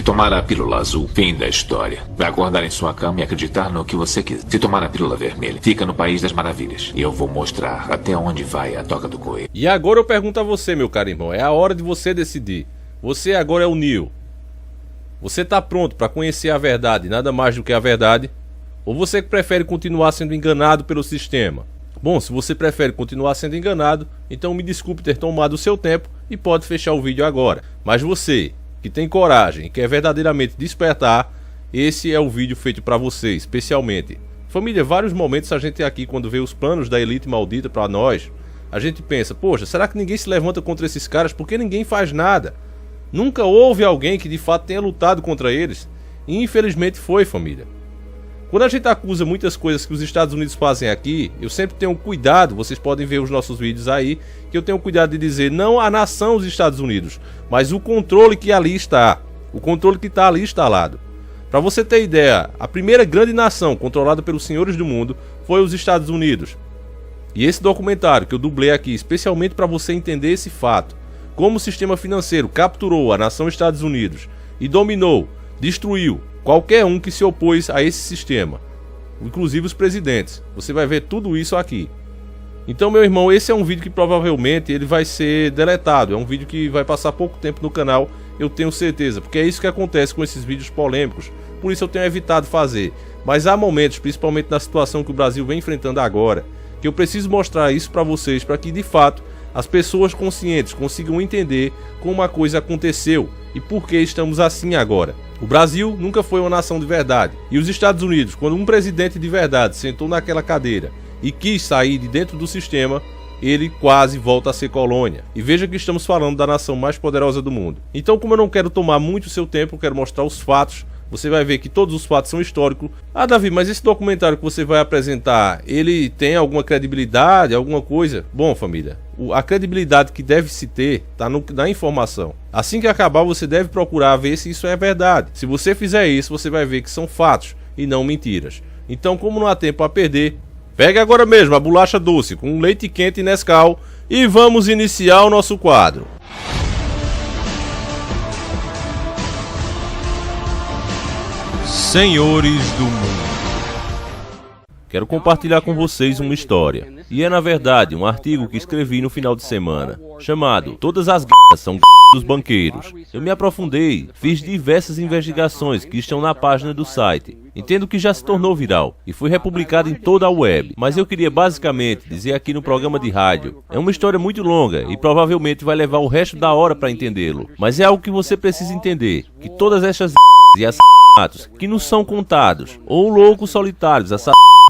Se tomar a pílula azul, fim da história. Vai acordar em sua cama e acreditar no que você quiser. Se tomar a pílula vermelha, fica no País das Maravilhas. E eu vou mostrar até onde vai a toca do coelho. E agora eu pergunto a você, meu caro irmão, é a hora de você decidir. Você agora é o Neo. Você tá pronto para conhecer a verdade, nada mais do que a verdade? Ou você prefere continuar sendo enganado pelo sistema? Bom, se você prefere continuar sendo enganado, então me desculpe ter tomado o seu tempo e pode fechar o vídeo agora. Mas você, que tem coragem e quer verdadeiramente despertar, esse é o vídeo feito para você, especialmente. Família, vários momentos a gente aqui, quando vê os planos da elite maldita para nós, a gente pensa, poxa, será que ninguém se levanta contra esses caras? Porque ninguém faz nada. Nunca houve alguém que de fato tenha lutado contra eles. E infelizmente foi, família. Quando a gente acusa muitas coisas que os Estados Unidos fazem aqui, eu sempre tenho cuidado, vocês podem ver os nossos vídeos aí, que eu tenho cuidado de dizer não a nação os Estados Unidos, mas o controle que ali está, o controle que está ali instalado. Para você ter ideia, a primeira grande nação controlada pelos senhores do mundo foi os Estados Unidos. E esse documentário que eu dublei aqui, especialmente para você entender esse fato, como o sistema financeiro capturou a nação Estados Unidos e dominou, destruiu qualquer um que se opôs a esse sistema, inclusive os presidentes. Você vai ver tudo isso aqui. Então, meu irmão, esse é um vídeo que provavelmente ele vai ser deletado. É um vídeo que vai passar pouco tempo no canal, eu tenho certeza, porque é isso que acontece com esses vídeos polêmicos. Por isso eu tenho evitado fazer. Mas há momentos, principalmente na situação que o Brasil vem enfrentando agora, que eu preciso mostrar isso para vocês, para que de fato as pessoas conscientes consigam entender como a coisa aconteceu e por que estamos assim agora. O Brasil nunca foi uma nação de verdade. E os Estados Unidos, quando um presidente de verdade sentou naquela cadeira e quis sair de dentro do sistema, ele quase volta a ser colônia. E veja que estamos falando da nação mais poderosa do mundo. Então, como eu não quero tomar muito seu tempo, eu quero mostrar os fatos. Você vai ver que todos os fatos são históricos. Ah, Davi, mas esse documentário que você vai apresentar, ele tem alguma credibilidade, alguma coisa? Bom, família, a credibilidade que deve se ter está na informação. Assim que acabar, você deve procurar ver se isso é verdade. Se você fizer isso, você vai ver que são fatos e não mentiras. Então, como não há tempo a perder, pegue agora mesmo a bolacha doce com leite quente e Nescau e vamos iniciar o nosso quadro. Senhores do mundo. Quero compartilhar com vocês uma história. E é na verdade um artigo que escrevi no final de semana, chamado Todas as g****s são dos banqueiros. Eu me aprofundei, fiz diversas investigações que estão na página do site. Entendo que já se tornou viral e foi republicado em toda a web, mas eu queria basicamente dizer aqui no programa de rádio. É uma história muito longa e provavelmente vai levar o resto da hora para entendê-lo, mas é algo que você precisa entender, que todas essas e as que nos são contados, ou loucos solitários,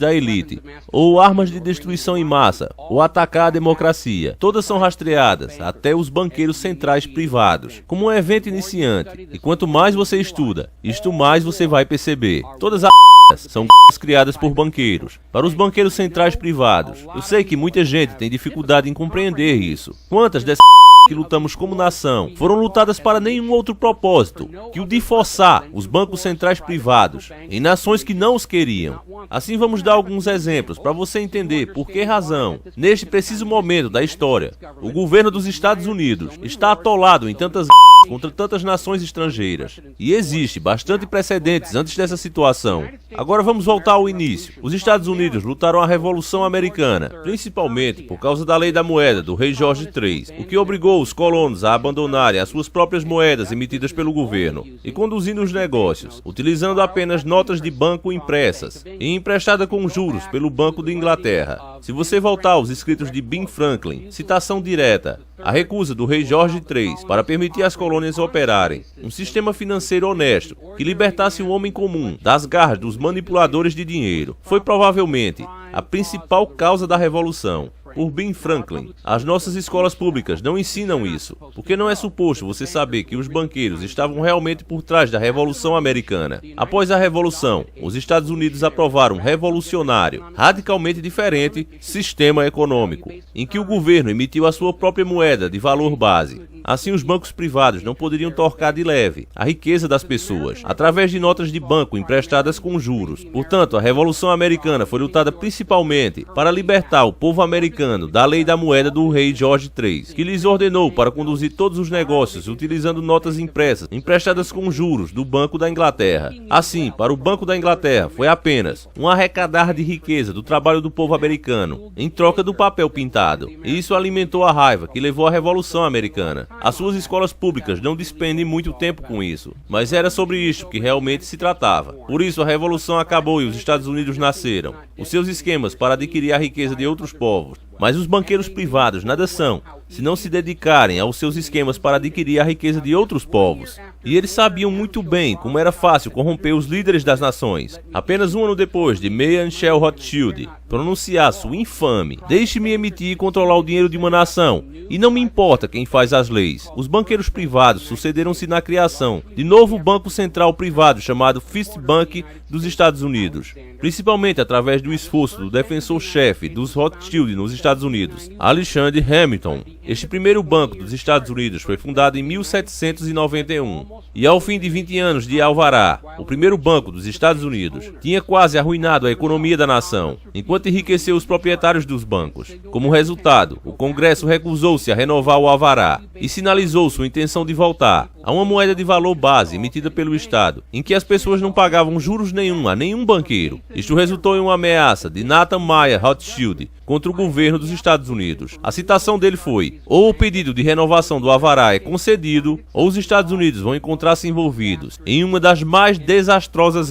da elite, ou armas de destruição em massa, ou atacar a democracia, todas são rastreadas até os banqueiros centrais privados, como um evento iniciante. E quanto mais você estuda, isto mais você vai perceber. Todas as são criadas por banqueiros, para os banqueiros centrais privados. Eu sei que muita gente tem dificuldade em compreender isso. Quantas dessas que lutamos como nação foram lutadas para nenhum outro propósito que o de forçar os bancos centrais privados em nações que não os queriam. Assim vamos dar alguns exemplos para você entender por que razão, neste preciso momento da história, o governo dos Estados Unidos está atolado em tantas contra tantas nações estrangeiras. E existe bastante precedentes antes dessa situação. Agora vamos voltar ao início. Os Estados Unidos lutaram a Revolução Americana, principalmente por causa da lei da moeda do rei Jorge III, o que obrigou os colonos a abandonarem as suas próprias moedas emitidas pelo governo e conduzindo os negócios, utilizando apenas notas de banco impressas e emprestada com juros pelo Banco de Inglaterra. Se você voltar aos escritos de Ben Franklin, citação direta, a recusa do rei Jorge III para permitir às colônias operarem um sistema financeiro honesto que libertasse o homem comum das garras dos manipuladores de dinheiro foi provavelmente a principal causa da revolução. Por Ben Franklin, as nossas escolas públicas não ensinam isso, porque não é suposto você saber que os banqueiros estavam realmente por trás da Revolução Americana. Após a Revolução, os Estados Unidos aprovaram um revolucionário, radicalmente diferente sistema econômico, em que o governo emitiu a sua própria moeda de valor base. Assim, os bancos privados não poderiam torcar de leve a riqueza das pessoas, através de notas de banco emprestadas com juros. Portanto, a Revolução Americana foi lutada principalmente para libertar o povo americano da lei da moeda do rei George III, que lhes ordenou para conduzir todos os negócios utilizando notas impressas, emprestadas com juros do Banco da Inglaterra. Assim, para o Banco da Inglaterra foi apenas um arrecadar de riqueza do trabalho do povo americano, em troca do papel pintado. E isso alimentou a raiva que levou à Revolução Americana. As suas escolas públicas não despendem muito tempo com isso, mas era sobre isso que realmente se tratava. Por isso a Revolução acabou e os Estados Unidos nasceram. Os seus esquemas para adquirir a riqueza de outros povos. Mas os banqueiros privados nada são, se não se dedicarem aos seus esquemas para adquirir a riqueza de outros povos. E eles sabiam muito bem como era fácil corromper os líderes das nações. Apenas um ano depois de Meyer Shell Rothschild pronunciar sua infame "Deixe-me emitir e controlar o dinheiro de uma nação, e não me importa quem faz as leis", os banqueiros privados sucederam-se na criação de novo banco central privado chamado First Bank dos Estados Unidos, principalmente através do esforço do defensor-chefe dos Rothschild nos Estados Unidos, Alexander Hamilton. Este primeiro banco dos Estados Unidos foi fundado em 1791, e ao fim de 20 anos de alvará, o primeiro banco dos Estados Unidos tinha quase arruinado a economia da nação, enquanto enriqueceu os proprietários dos bancos. Como resultado, o Congresso recusou-se a renovar o alvará e sinalizou sua intenção de voltar a uma moeda de valor base emitida pelo Estado, em que as pessoas não pagavam juros nenhum a nenhum banqueiro. Isto resultou em uma ameaça de Nathan Meyer Rothschild contra o governo dos Estados Unidos. A citação dele foi: ou o pedido de renovação do alvará é concedido, ou os Estados Unidos vão encontrar-se envolvidos em uma das mais desastrosas.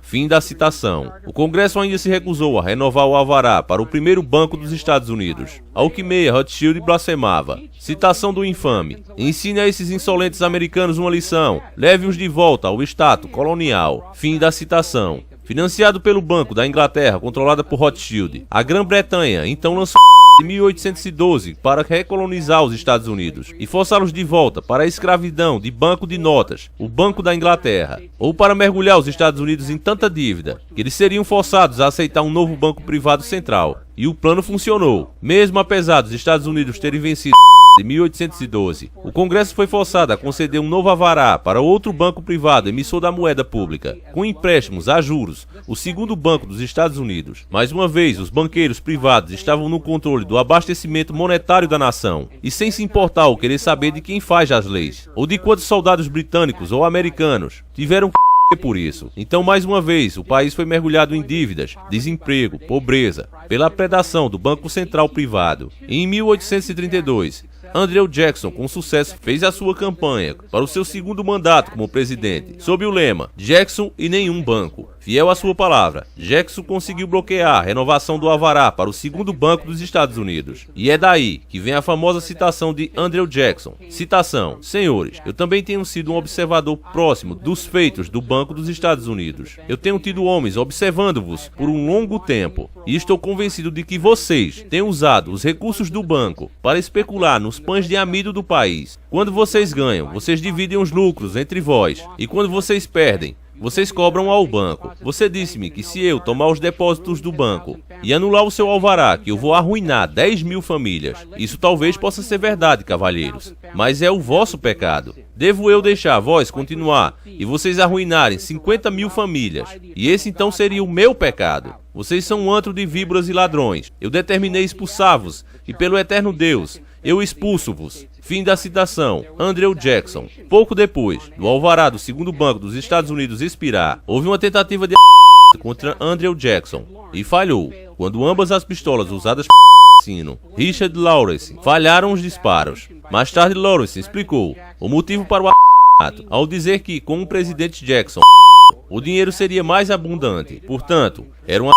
Fim da citação. O Congresso ainda se recusou a renovar o alvará para o primeiro banco dos Estados Unidos, ao que Meyer Rothschild blasfemava. Citação do infame: ensine a esses insolentes americanos uma lição, leve-os de volta ao status colonial. Fim da citação. Financiado pelo Banco da Inglaterra, controlada por Rothschild, a Grã-Bretanha então lançou em 1812 para recolonizar os Estados Unidos e forçá-los de volta para a escravidão de banco de notas, o Banco da Inglaterra, ou para mergulhar os Estados Unidos em tanta dívida que eles seriam forçados a aceitar um novo banco privado central. E o plano funcionou, mesmo apesar dos Estados Unidos terem vencido em 1812, o Congresso foi forçado a conceder um novo alvará para outro banco privado emissor da moeda pública, com empréstimos a juros, o segundo banco dos Estados Unidos. Mais uma vez, os banqueiros privados estavam no controle do abastecimento monetário da nação, e sem se importar ou querer saber de quem faz as leis, ou de quantos soldados britânicos ou americanos tiveram por isso. Então, mais uma vez, o país foi mergulhado em dívidas, desemprego, pobreza, pela predação do Banco Central Privado. Em 1832, Andrew Jackson, com sucesso, fez a sua campanha para o seu segundo mandato como presidente, sob o lema "Jackson e nenhum banco". Fiel à sua palavra, Jackson conseguiu bloquear a renovação do alvará para o segundo banco dos Estados Unidos. E é daí que vem a famosa citação de Andrew Jackson. Citação: "Senhores, eu também tenho sido um observador próximo dos feitos do Banco dos Estados Unidos. Eu tenho tido homens observando-vos por um longo tempo, e estou convencido de que vocês têm usado os recursos do banco para especular nos pães de amido do país. Quando vocês ganham, vocês dividem os lucros entre vós, e quando vocês perdem, vocês cobram ao banco. Você disse-me que se eu tomar os depósitos do banco e anular o seu alvará, que eu vou arruinar 10.000 famílias. Isso talvez possa ser verdade, cavalheiros, mas é o vosso pecado. Devo eu deixar vós continuar e vocês arruinarem 50.000 famílias? E esse então seria o meu pecado. Vocês são um antro de víboras e ladrões. Eu determinei expulsar-vos, e pelo eterno Deus, eu expulso-vos." Fim da citação. Andrew Jackson. Pouco depois do alvará do segundo banco dos Estados Unidos expirar, houve uma tentativa de contra Andrew Jackson e falhou, quando ambas as pistolas usadas por assassino Richard Lawrence falharam os disparos. Mais tarde, Lawrence explicou o motivo para o assassinato ao dizer que, com o presidente Jackson, o dinheiro seria mais abundante. Portanto, era um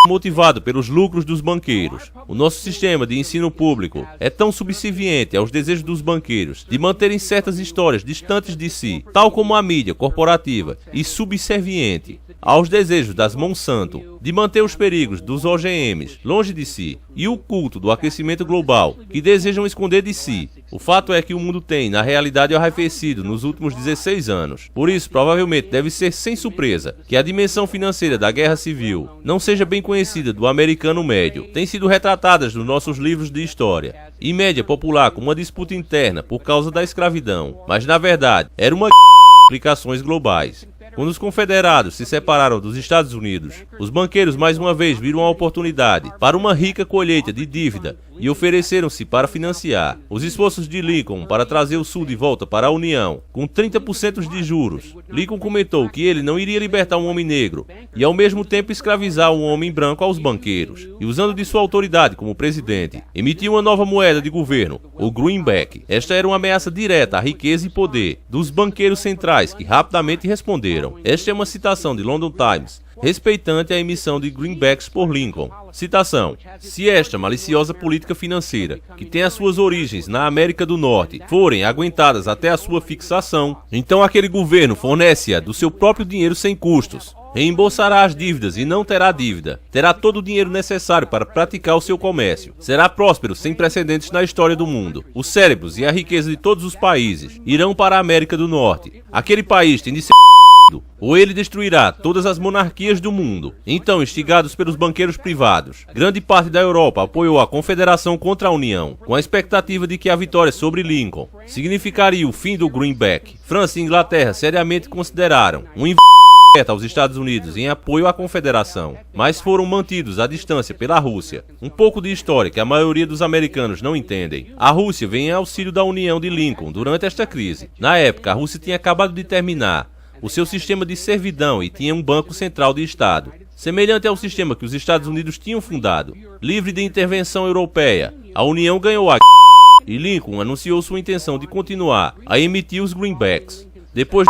motivado pelos lucros dos banqueiros. O nosso sistema de ensino público é tão subserviente aos desejos dos banqueiros de manterem certas histórias distantes de si, tal como a mídia corporativa e subserviente aos desejos das Monsanto de manter os perigos dos OGMs longe de si e o culto do aquecimento global que desejam esconder de si. O fato é que o mundo tem, na realidade, arrefecido nos últimos 16 anos. Por isso, provavelmente deve ser sem surpresa que a dimensão financeira da guerra civil não seja bem conhecida do americano médio. Tem sido retratadas nos nossos livros de história e média popular como uma disputa interna por causa da escravidão, mas na verdade era uma implicações globais. Quando os confederados se separaram dos Estados Unidos, os banqueiros mais uma vez viram a oportunidade para uma rica colheita de dívida e ofereceram-se para financiar os esforços de Lincoln para trazer o Sul de volta para a União, com 30% de juros. Lincoln comentou que ele não iria libertar um homem negro e ao mesmo tempo escravizar um homem branco aos banqueiros, e usando de sua autoridade como presidente, emitiu uma nova moeda de governo, o greenback. Esta era uma ameaça direta à riqueza e poder dos banqueiros centrais, que rapidamente responderam. Esta é uma citação de London Times, respeitante a emissão de greenbacks por Lincoln. Citação: se esta maliciosa política financeira, que tem as suas origens na América do Norte, forem aguentadas até a sua fixação, então aquele governo fornece-a do seu próprio dinheiro sem custos, reembolsará as dívidas e não terá dívida, terá todo o dinheiro necessário para praticar o seu comércio, será próspero sem precedentes na história do mundo. Os cérebros e a riqueza de todos os países irão para a América do Norte. Aquele país tem de ser ou ele destruirá todas as monarquias do mundo. Então, instigados pelos banqueiros privados, grande parte da Europa apoiou a Confederação contra a União, com a expectativa de que a vitória sobre Lincoln significaria o fim do greenback. França e Inglaterra seriamente consideraram um aos Estados Unidos em apoio à Confederação, mas foram mantidos à distância pela Rússia. Um pouco de história que a maioria dos americanos não entendem. A Rússia vem em auxílio da União de Lincoln durante esta crise. Na época, a Rússia tinha acabado de terminar o seu sistema de servidão e tinha um banco central de Estado, semelhante ao sistema que os Estados Unidos tinham fundado. Livre de intervenção europeia, a União ganhou a e Lincoln anunciou sua intenção de continuar a emitir os greenbacks. Depois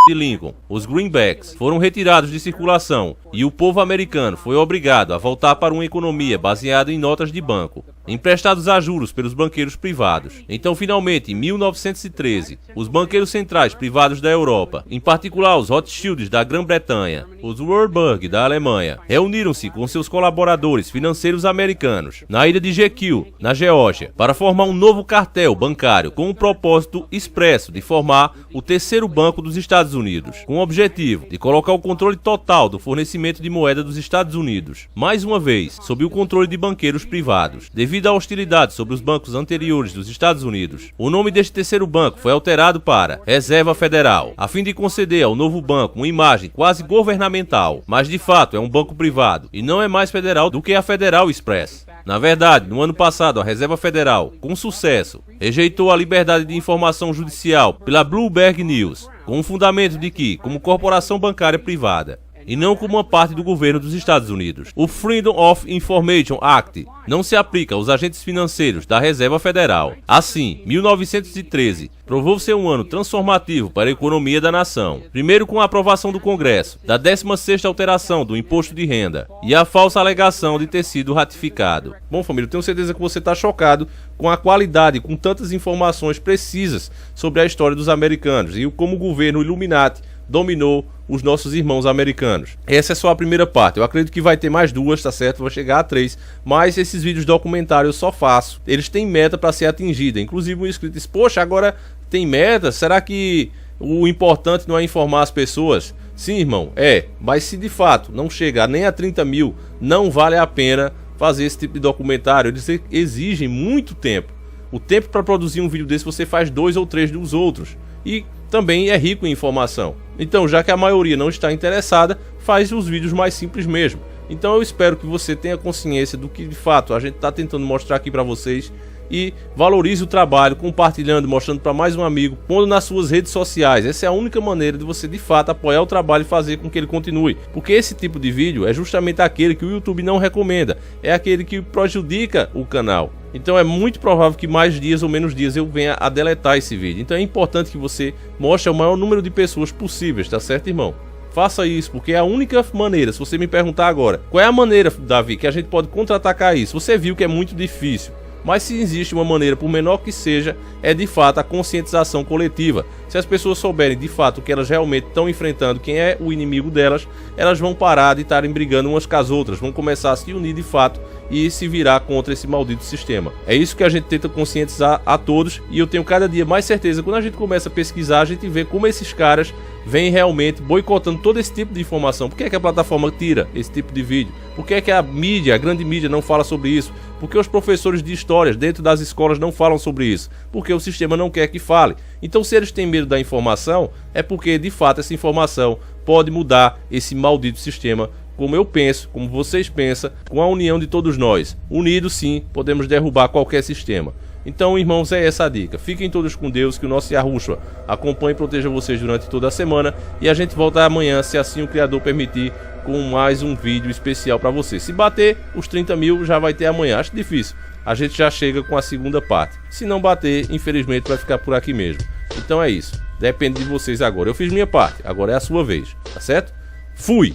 de Lincoln, os greenbacks foram retirados de circulação e o povo americano foi obrigado a voltar para uma economia baseada em notas de banco, emprestados a juros pelos banqueiros privados. Então, finalmente, em 1913, os banqueiros centrais privados da Europa, em particular os Rothschilds da Grã-Bretanha, os Warburg da Alemanha, reuniram-se com seus colaboradores financeiros americanos na ilha de Jekyll, na Geórgia, para formar um novo cartel bancário com o propósito expresso de formar o terceiro banco dos Estados Unidos, com o objetivo de colocar o controle total do fornecimento de moeda dos Estados Unidos, mais uma vez, sob o controle de banqueiros privados. Devido à hostilidade sobre os bancos anteriores dos Estados Unidos, o nome deste terceiro banco foi alterado para Reserva Federal, a fim de conceder ao novo banco uma imagem quase governamental, mas de fato é um banco privado e não é mais federal do que a Federal Express. Na verdade, no ano passado, a Reserva Federal, com sucesso, rejeitou a liberdade de informação judicial pela Bloomberg News, com o fundamento de que, como corporação bancária privada, e não como uma parte do governo dos Estados Unidos, o Freedom of Information Act não se aplica aos agentes financeiros da Reserva Federal. Assim, 1913 provou ser um ano transformativo para a economia da nação. Primeiro com a aprovação do Congresso da 16ª alteração do Imposto de Renda e a falsa alegação de ter sido ratificado. Bom, família, eu tenho certeza que você está chocado com a qualidade, com tantas informações precisas sobre a história dos americanos e como o governo Illuminati dominou os nossos irmãos americanos. Essa é só a primeira parte, eu acredito que vai ter mais duas, tá certo? Vai chegar a 3, mas esses vídeos documentários eu só faço. Eles têm meta para ser atingida, inclusive um inscrito disse, poxa, agora tem meta? Será que o importante não é informar as pessoas? Sim, irmão, mas se de fato não chegar nem a 30 mil, não vale a pena fazer esse tipo de documentário. Eles exigem muito tempo. O tempo para produzir um vídeo desse você faz 2 ou 3 dos outros. E também é rico em informação. Então, já que a maioria não está interessada, faz os vídeos mais simples mesmo. Então eu espero que você tenha consciência do que de fato a gente está tentando mostrar aqui para vocês e valorize o trabalho, compartilhando, mostrando para mais um amigo, pondo nas suas redes sociais. Essa é a única maneira de você de fato apoiar o trabalho e fazer com que ele continue, porque esse tipo de vídeo é justamente aquele que o YouTube não recomenda, é aquele que prejudica o canal. Então é muito provável que mais dias ou menos dias eu venha a deletar esse vídeo. Então é importante que você mostre ao maior número de pessoas possíveis, tá certo, irmão? Faça isso, porque é a única maneira. Se você me perguntar agora, qual é a maneira, Davi, que a gente pode contra-atacar isso? Você viu que é muito difícil. Mas se existe uma maneira, por menor que seja, é de fato a conscientização coletiva. Se as pessoas souberem de fato o que elas realmente estão enfrentando, quem é o inimigo delas, elas vão parar de estarem brigando umas com as outras, vão começar a se unir de fato e se virar contra esse maldito sistema. É isso que a gente tenta conscientizar a todos, e eu tenho cada dia mais certeza, quando a gente começa a pesquisar, a gente vê como esses caras vêm realmente boicotando todo esse tipo de informação. Por que é que a plataforma tira esse tipo de vídeo? Por que é que a mídia, a grande mídia, não fala sobre isso? Por que os professores de histórias dentro das escolas não falam sobre isso? Porque o sistema não quer que fale. Então, se eles têm medo da informação, é porque de fato essa informação pode mudar esse maldito sistema, como eu penso, como vocês pensam, com a união de todos nós. Unidos sim, podemos derrubar qualquer sistema. Então, irmãos, é essa a dica. Fiquem todos com Deus, que o nosso Yahushua acompanhe e proteja vocês durante toda a semana. E a gente volta amanhã, se assim o Criador permitir, com mais um vídeo especial para você. Se bater os 30 mil, já vai ter amanhã. Acho difícil. A gente já chega com a segunda parte. Se não bater, infelizmente vai ficar por aqui mesmo. Então é isso. Depende de vocês agora. Eu fiz minha parte, agora é a sua vez. Tá certo? Fui!